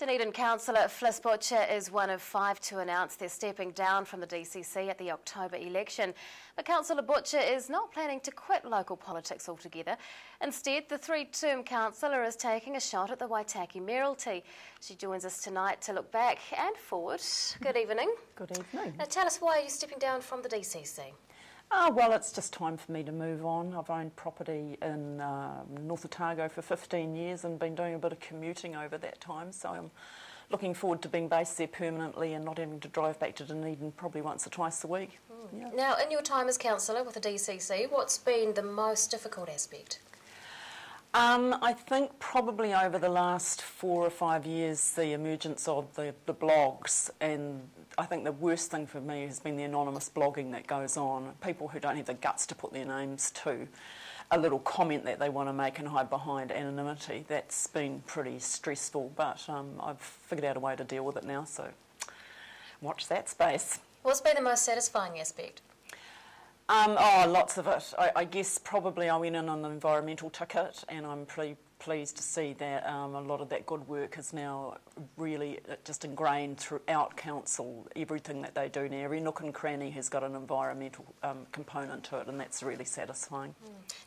Dunedin councillor Fliss Butcher is one of 5 to announce they're stepping down from the DCC at the October election. But councillor Butcher is not planning to quit local politics altogether. Instead, the 3-term councillor is taking a shot at the Waitaki mayoralty. She joins us tonight to look back and forward. Good evening. Good evening. Now tell us, why are you stepping down from the DCC? Well, it's just time for me to move on. I've owned property in North Otago for 15 years and been doing a bit of commuting over that time, so I'm looking forward to being based there permanently and not having to drive back to Dunedin probably once or twice a week. Yeah. Now, in your time as councillor with the DCC, what's been the most difficult aspect? I think probably over the last 4 or 5 years, the emergence of the blogs, and I think the worst thing for me has been the anonymous blogging that goes on. People who don't have the guts to put their names to a little comment that they want to make and hide behind anonymity. That's been pretty stressful, but I've figured out a way to deal with it now, so watch that space. What's been the most satisfying aspect? Lots of it. I guess probably I went in on an environmental ticket, and I'm pretty pleased to see that a lot of that good work is now really just ingrained throughout council. Everything that they do now, every nook and cranny has got an environmental component to it, and that's really satisfying.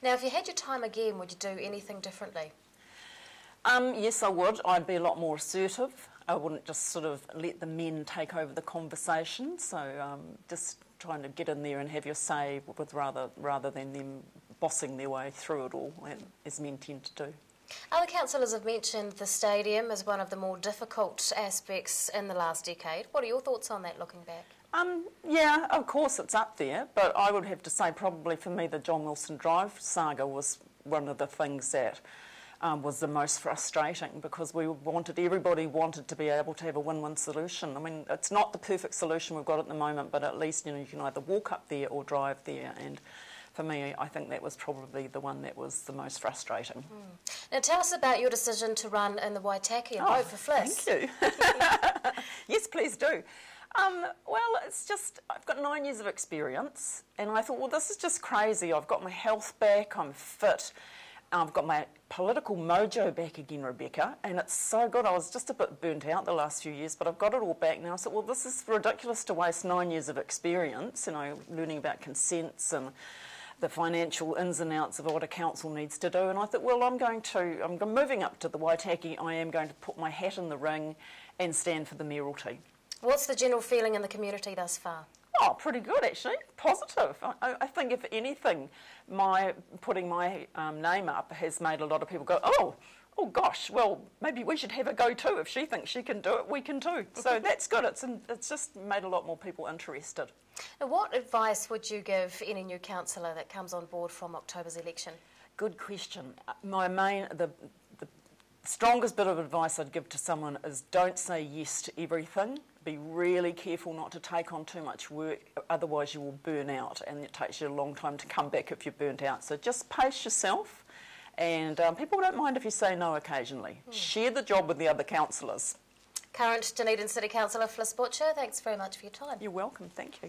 Now, if you had your time again, would you do anything differently? Yes, I would. I'd be a lot more assertive. I wouldn't just sort of let the men take over the conversation, so just trying to get in there and have your say with rather than them bossing their way through it all, as men tend to do. Other councillors have mentioned the stadium as one of the more difficult aspects in the last decade. What are your thoughts on that, looking back? Yeah, of course it's up there, but I would have to say probably for me the John Wilson Drive saga was one of the things that was the most frustrating, because everybody wanted to be able to have a win-win solution. I mean, it's not the perfect solution we've got at the moment, but at least, you can either walk up there or drive there, and for me, I think that was probably the one that was the most frustrating. Now tell us about your decision to run in the Waitaki and vote for Fliss. Thank you. Yes, please do. Well, it's just, I've got 9 years of experience, and I thought, well, this is just crazy. I've got my health back, I'm fit, I've got my political mojo back again, Rebecca, and it's so good. I was just a bit burnt out the last few years, but I've got it all back now. So, well, this is ridiculous to waste 9 years of experience, learning about consents and the financial ins and outs of what a council needs to do. And I thought, well, I'm moving up to the Waitaki. I am going to put my hat in the ring and stand for the mayoralty. What's the general feeling in the community thus far? Oh, pretty good actually, positive. I think if anything, putting my name up has made a lot of people go, oh gosh, well, maybe we should have a go too. If she thinks she can do it, we can too. So that's good. It's just made a lot more people interested. Now, what advice would you give any new councillor that comes on board from October's election? Good question. The strongest bit of advice I'd give to someone is don't say yes to everything. Be really careful not to take on too much work, otherwise you will burn out, and it takes you a long time to come back if you're burnt out. So just pace yourself, and people don't mind if you say no occasionally. Share the job with the other councillors. Current Dunedin City Councillor Fliss Butcher, thanks very much for your time. You're welcome, thank you.